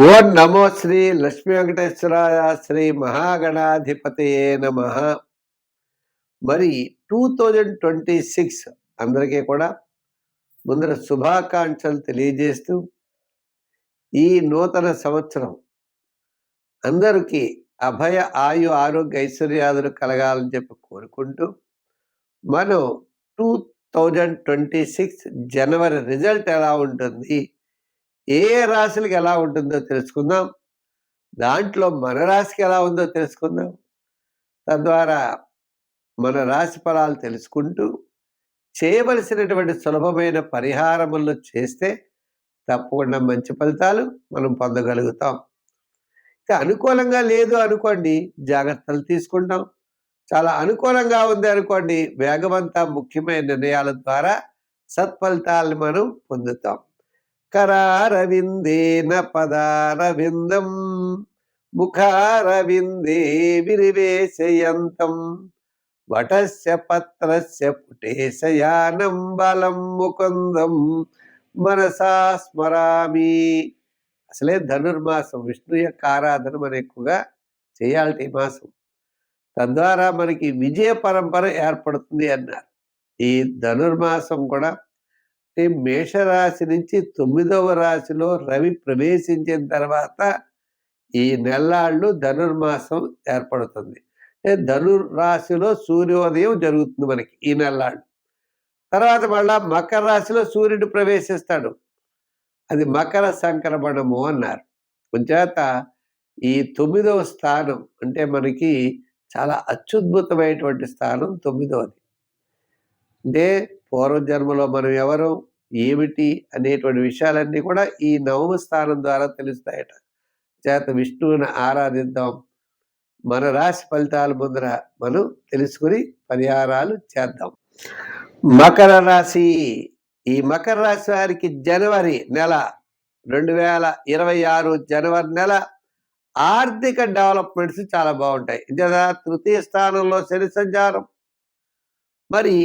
ఓం నమో శ్రీ లక్ష్మీ వెంకటేశ్వరాయ శ్రీ మహాగణాధిపతయే నమ. మరి 2026 అందరికీ కూడా ముందర శుభాకాంక్షలు తెలియజేస్తూ ఈ నూతన సంవత్సరం అందరికీ అభయ ఆయు ఆరోగ్య ఐశ్వర్యాదులు కలగాలని చెప్పి కోరుకుంటూ మనం 2026 జనవరి రిజల్ట్ ఎలా ఉంటుంది, ఏ రాశులకు ఎలా ఉంటుందో తెలుసుకుందాం. దాంట్లో మన రాశికి ఎలా ఉందో తెలుసుకుందాం. తద్వారా మన రాశి ఫలాలు తెలుసుకుంటూ చేయవలసినటువంటి సులభమైన పరిహారములు చేస్తే తప్పకుండా మంచి ఫలితాలు మనం పొందగలుగుతాం. ఇక అనుకూలంగా లేదు అనుకోండి, జాగ్రత్తలు తీసుకుంటాం. చాలా అనుకూలంగా ఉంది అనుకోండి, వేగవంత ముఖ్యమైన నిర్ణయాల ద్వారా సత్ఫలితాలను మనం పొందుతాం. కరారవిందేన పదారవిందం ముఖారవిందే విరివేశయంతం వటస్య పత్రస్య పుటేశయానం బలం ముకుందం మనసా స్మరామి. అసలే ధనుర్మాసం, విష్ణు యొక్క ఆరాధన మనం ఎక్కువగా చేయాలి ఈ మాసం. తద్వారా మనకి విజయ పరంపర ఏర్పడుతుంది అన్నారు. ఈ ధనుర్మాసం కూడా మేషరాశి నుంచి 9వ రాశిలో రవి ప్రవేశించిన తర్వాత ఈ నెల్లాళ్ళు ధనుర్మాసం ఏర్పడుతుంది. ధనుర్రాశిలో సూర్యోదయం జరుగుతుంది మనకి ఈ నెల్లాళ్ళు. తర్వాత మళ్ళా మకర రాశిలో సూర్యుడు ప్రవేశిస్తాడు. అది మకర సంక్రమణము అన్నారు. కొంచేత ఈ 9వ స్థానం అంటే మనకి చాలా అత్యద్భుతమైనటువంటి స్థానం 9వది. అంటే పూర్వజన్మలో మనం ఎవరు, ఏమిటి అనేటువంటి విషయాలన్నీ కూడా ఈ 9వ స్థానం ద్వారా తెలుస్తాయట. చేత విష్ణువుని ఆరాధిద్దాం. మన రాశి ఫలితాల ముందర మనం తెలుసుకుని పరిహారాలు చేద్దాం. మకర రాశి. ఈ మకర రాశి వారికి జనవరి నెల 2026 జనవరి నెల ఆర్థిక డెవలప్మెంట్స్ చాలా బాగుంటాయి. తృతీయ స్థానంలో శని సంచారం. మరి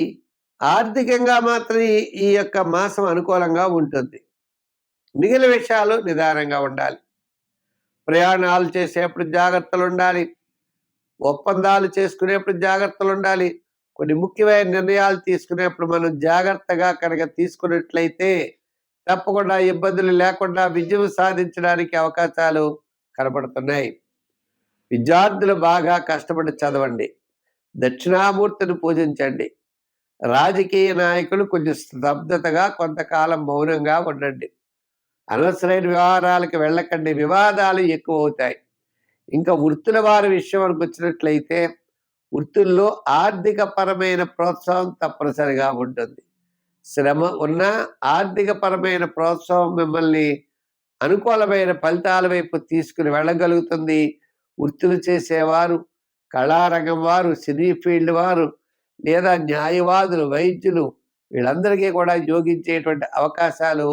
ఆర్థికంగా మాత్రం ఈ యొక్క మాసం అనుకూలంగా ఉంటుంది. మిగిలిన విషయాలు నిదానంగా ఉండాలి. ప్రయాణాలు చేసేప్పుడు జాగ్రత్తలు ఉండాలి. ఒప్పందాలు చేసుకునేప్పుడు జాగ్రత్తలు ఉండాలి. కొన్ని ముఖ్యమైన నిర్ణయాలు తీసుకునేప్పుడు మనం జాగ్రత్తగా కనుక తీసుకున్నట్లయితే తప్పకుండా ఇబ్బందులు లేకుండా విజయం సాధించడానికి అవకాశాలు కనబడుతున్నాయి. విద్యార్థులు బాగా కష్టపడి చదవండి. దక్షిణామూర్తిని పూజించండి. రాజకీయ నాయకులు కొంచెం స్తబ్దతగా కొంతకాలం మౌనంగా ఉండండి. అనవసరమైన వ్యవహారాలకు వెళ్ళకండి. వివాదాలు ఎక్కువ అవుతాయి. ఇంకా వృత్తుల వారి విషయానికి వచ్చినట్లయితే వృత్తుల్లో ఆర్థిక పరమైన ప్రోత్సాహం తప్పనిసరిగా ఉంటుంది. శ్రమ ఉన్న ఆర్థిక పరమైన ప్రోత్సాహం మిమ్మల్ని అనుకూలమైన ఫలితాల వైపు తీసుకుని వెళ్ళగలుగుతుంది. వృత్తులు చేసేవారు, కళారంగం వారు, సినీ ఫీల్డ్ వారు, లేదా న్యాయవాదులు, వైద్యులు, వీళ్ళందరికీ కూడా యోగించేటువంటి అవకాశాలు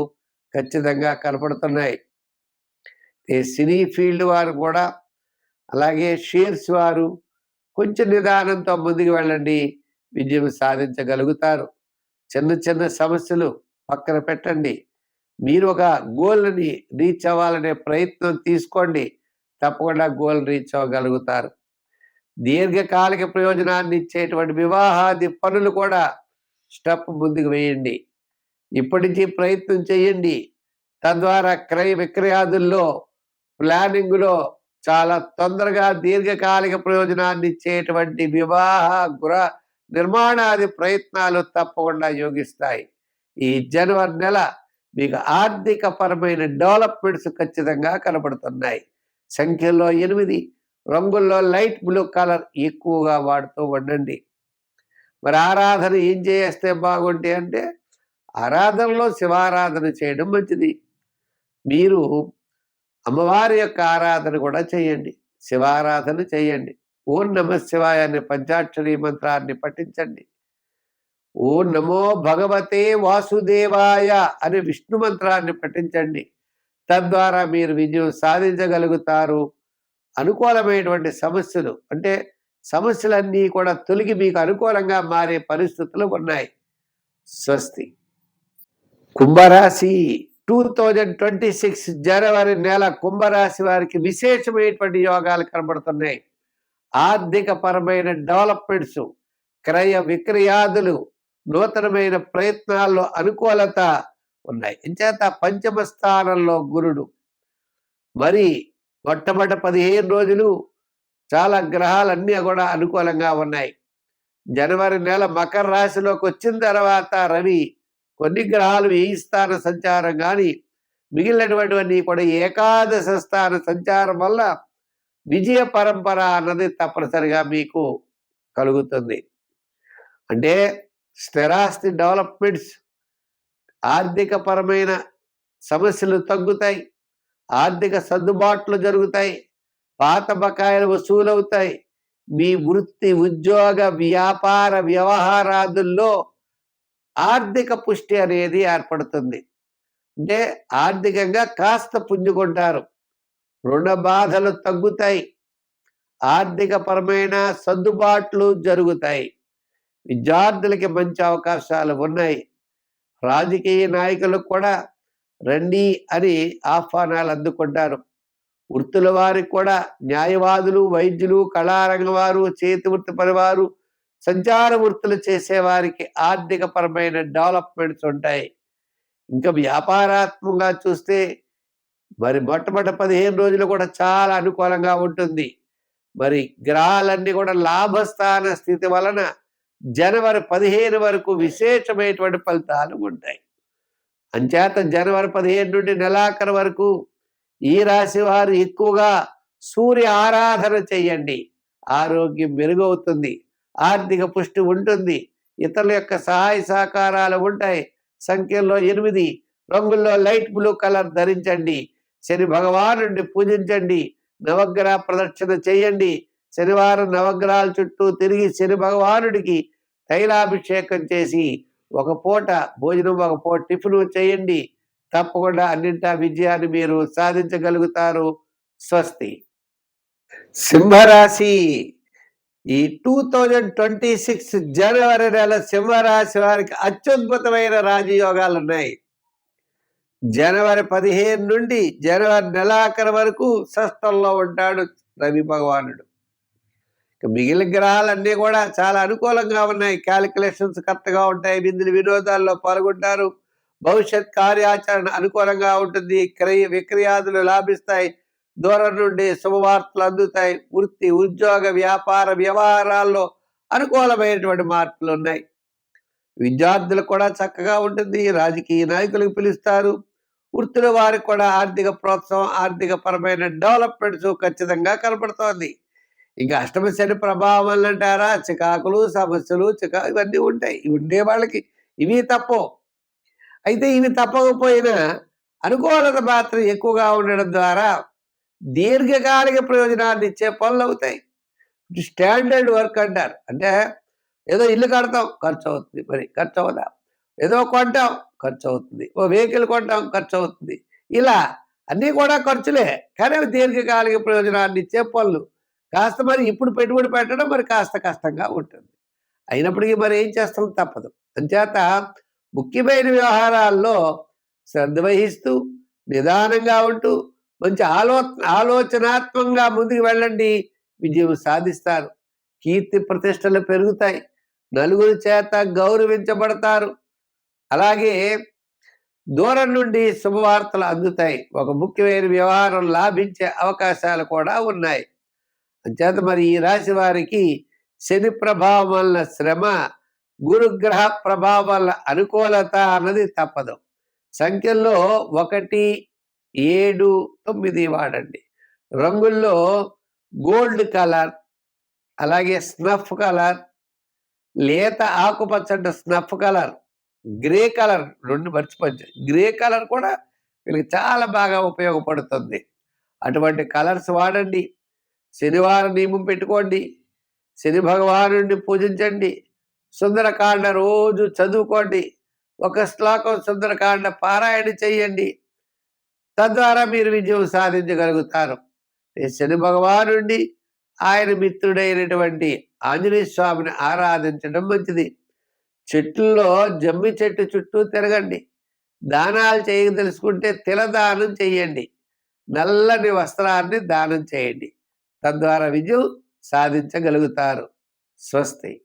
ఖచ్చితంగా కనపడుతున్నాయి. సినీ ఫీల్డ్ వారు కూడా, అలాగే షేర్స్ వారు కొంచెం నిదానంతో ముందుకు వెళ్ళండి, విజయం సాధించగలుగుతారు. చిన్న చిన్న సమస్యలు పక్కన పెట్టండి. మీరు ఒక గోల్ని రీచ్ అవ్వాలనే ప్రయత్నం తీసుకోండి. తప్పకుండా గోల్ రీచ్ అవ్వగలుగుతారు. దీర్ఘకాలిక ప్రయోజనాన్ని ఇచ్చేటువంటి వివాహాది పనులు కూడా స్టెప్ ముందుకు వేయండి. ఇప్పటి నుంచి ప్రయత్నం చేయండి. తద్వారా క్రయ విక్రయాదుల్లో, ప్లానింగ్లో చాలా తొందరగా దీర్ఘకాలిక ప్రయోజనాన్ని ఇచ్చేటువంటి వివాహ, గృహ నిర్మాణాది ప్రయత్నాలు తప్పకుండా యోగిస్తాయి. ఈ జనవరి నెల మీకు ఆర్థిక పరమైన డెవలప్మెంట్స్ ఖచ్చితంగా కనబడుతున్నాయి. సంఖ్యలో 8, రంగుల్లో లైట్ బ్లూ కలర్ ఎక్కువగా వాడుతూ ఉండండి. మరి ఆరాధన ఏం చేస్తే బాగుంటాయి అంటే, ఆరాధనలో శివారాధన చేయడం మంచిది. మీరు అమ్మవారి యొక్క ఆరాధన కూడా చేయండి, శివారాధన చేయండి. ఓం నమ శివాయ అనే పంచాక్షరి మంత్రాన్ని పఠించండి. ఓం నమో భగవతే వాసుదేవాయ అనే విష్ణు మంత్రాన్ని పఠించండి. తద్వారా మీరు విజయం సాధించగలుగుతారు. అనుకూలమైనటువంటి సమస్యలు అంటే సమస్యలన్నీ కూడా తొలగి మీకు అనుకూలంగా మారే పరిస్థితులు ఉన్నాయి. స్వస్తి. కుంభరాశి. 2026 జనవరి నెల కుంభరాశి వారికి విశేషమైనటువంటి యోగాలు కనబడుతున్నాయి. ఆర్థిక పరమైన డెవలప్మెంట్స్, క్రయ విక్రయాదులు, నూతనమైన ప్రయత్నాల్లో అనుకూలత ఉన్నాయి. ఇంచేత పంచమ స్థానంలో గురుడు. మరి మొట్టమొదటి 15 రోజులు చాలా గ్రహాలన్నీ కూడా అనుకూలంగా ఉన్నాయి. జనవరి నెల మకర రాశిలోకి వచ్చిన తర్వాత రవి కొన్ని గ్రహాలు ఏ స్థాన సంచారం కానీ మిగిలినటువంటివన్నీ కూడా ఏకాదశ స్థాన సంచారం వల్ల విజయ పరంపర అన్నది తప్పనిసరిగా మీకు కలుగుతుంది. అంటే స్థిరాస్తి డెవలప్మెంట్స్, ఆర్థిక పరమైన సమస్యలు తగ్గుతాయి, ఆర్థిక సర్దుబాట్లు జరుగుతాయి, పాత బకాయిలు వసూలవుతాయి. మీ వృత్తి, ఉద్యోగ, వ్యాపార వ్యవహారాదుల్లో ఆర్థిక పుష్టి అనేది ఏర్పడుతుంది. అంటే ఆర్థికంగా కాస్త పుంజుకుంటారు, రుణ బాధలు తగ్గుతాయి, ఆర్థిక పరమైన సర్దుబాట్లు జరుగుతాయి. విద్యార్థులకి మంచి అవకాశాలు ఉన్నాయి. రాజకీయ నాయకులకు కూడా రండి అని ఆహ్వానాలు అందుకుంటారు. వృత్తుల వారికి కూడా న్యాయవాదులు, వైద్యులు, కళారంగం వారు, చేతి వృత్తి పనివారు, సంచార వృత్తులు చేసేవారికి ఆర్థిక పరమైన డెవలప్మెంట్స్ ఉంటాయి. ఇంకా వ్యాపారాత్మకంగా చూస్తే మరి మొట్టమొదటి 15 రోజులు కూడా చాలా అనుకూలంగా ఉంటుంది. మరి గ్రహాలన్నీ కూడా లాభస్థాన స్థితి వలన జనవరి 15 వరకు విశేషమైనటువంటి ఫలితాలు ఉంటాయి. అంచేత జనవరి 15 నుండి నెలాఖరు వరకు ఈ రాశి వారు ఎక్కువగా సూర్య ఆరాధన చెయ్యండి. ఆరోగ్యం మెరుగవుతుంది, ఆర్థిక పుష్టి ఉంటుంది, ఇతరుల యొక్క సహాయ సహకారాలు ఉంటాయి. సంఖ్యల్లో 8, రంగుల్లో లైట్ బ్లూ కలర్ ధరించండి. శని భగవానుడిని పూజించండి, నవగ్రహ ప్రదక్షిణ చేయండి. శనివారం నవగ్రహాల చుట్టూ తిరిగి శని భగవానుడికి తైలాభిషేకం చేసి ఒక పూట భోజనం, ఒక పూట టిఫిన్ చేయండి. తప్పకుండా అన్నింటా విజయాన్ని మీరు సాధించగలుగుతారు. స్వస్తి. సింహరాశి. ఈ 2026 జనవరి నెల సింహరాశి వారికి అత్యద్భుతమైన రాజయోగాలు ఉన్నాయి. జనవరి 15 నుండి జనవరి నెలాఖరు వరకు షష్టంలో ఉంటాడు రవి భగవానుడు. మిగిలిన గ్రహాలన్నీ కూడా చాలా అనుకూలంగా ఉన్నాయి. క్యాలిక్యులేషన్స్ కరెక్ట్గా ఉంటాయి. విందులు వినోదాల్లో పాల్గొంటారు. భవిష్యత్ కార్యాచరణ అనుకూలంగా ఉంటుంది. క్రయ విక్రయాదులు లాభిస్తాయి. దూరం నుండి శుభవార్తలు అందుతాయి. వృత్తి, ఉద్యోగ, వ్యాపార వ్యవహారాల్లో అనుకూలమైనటువంటి మార్పులు ఉన్నాయి. విద్యార్థులకు కూడా చక్కగా ఉంటుంది. రాజకీయ నాయకులకు పిలుస్తారు. వృత్తుల వారికి కూడా ఆర్థిక ప్రోత్సాహం, ఆర్థిక పరమైన డెవలప్మెంట్స్ ఖచ్చితంగా కనపడుతోంది. ఇంకా అష్టమ శని ప్రభావం వల్ల అంటారా, చికాకులు, సమస్యలు, ఇవన్నీ ఉంటాయి. ఇవి ఉండే వాళ్ళకి ఇవి తప్పవు. అయితే ఇవి తప్పకపోయినా అనుకూలత మాత్రం ఎక్కువగా ఉండడం ద్వారా దీర్ఘకాలిక ప్రయోజనాన్ని ఇచ్చే పనులు అవుతాయి. స్టాండర్డ్ వర్క్ అంటారు. అంటే ఏదో ఇల్లు కడతాం, ఖర్చు అవుతుంది, మరి ఖర్చు అవుదా? ఏదో కొంటాం, ఖర్చు అవుతుంది. ఓ వెహికల్ కొంటాం, ఖర్చు అవుతుంది. ఇలా అన్నీ కూడా ఖర్చులే, కానీ అవి దీర్ఘకాలిక ప్రయోజనాన్ని ఇచ్చే పనులు. కాస్త మరి ఇప్పుడు పెట్టుబడి పెట్టడం మరి కాస్త కష్టంగా ఉంటుంది. అయినప్పటికీ మరి ఏం చేస్తాం, తప్పదు. అంచేత ముఖ్యమైన వ్యవహారాల్లో శ్రద్ధ వహిస్తూ నిదానంగా ఉంటూ మంచి ఆలోచనాత్మకంగా ముందుకు వెళ్ళండి. విజయం సాధిస్తారు. కీర్తి ప్రతిష్టలు పెరుగుతాయి. నలుగురి చేత గౌరవించబడతారు. అలాగే దూరం నుండి శుభవార్తలు అందుతాయి. ఒక ముఖ్యమైన వ్యవహారం లాభించే అవకాశాలు కూడా ఉన్నాయి. అంచేత మరి ఈ రాశి వారికి శని ప్రభావం వల్ల శ్రమ, గురుగ్రహ ప్రభావం వల్ల అనుకూలత అన్నది తప్పదు. సంఖ్యల్లో 1, 7, 9 వాడండి. రంగుల్లో గోల్డ్ కలర్, అలాగే స్నఫ్ కలర్, లేత ఆకుపచ్చ స్నఫ్ కలర్, గ్రే కలర్, 2 మర్చిపోయింది. గ్రే కలర్ కూడా వీళ్ళకి చాలా బాగా ఉపయోగపడుతుంది. అటువంటి కలర్స్ వాడండి. శనివారం నియమం పెట్టుకోండి. శని భగవానుడిని పూజించండి. సుందరకాండ రోజు చదువుకోండి. ఒక శ్లోకం సుందరకాండ పారాయణ చెయ్యండి. తద్వారా మీరు విజయం సాధించగలుగుతారు. శని భగవానుడిని, ఆయన మిత్రుడైనటువంటి ఆంజనేయ స్వామిని ఆరాధించడం మంచిది. చెట్లలో జమ్మి చెట్టు చుట్టూ తిరగండి. దానాలు చేయదలుచుకుంటే తిలదానం చెయ్యండి. నల్లని వస్త్రాన్ని దానం చేయండి. తద్వారా విజయం సాధించగలుగుతారు. స్వస్తి.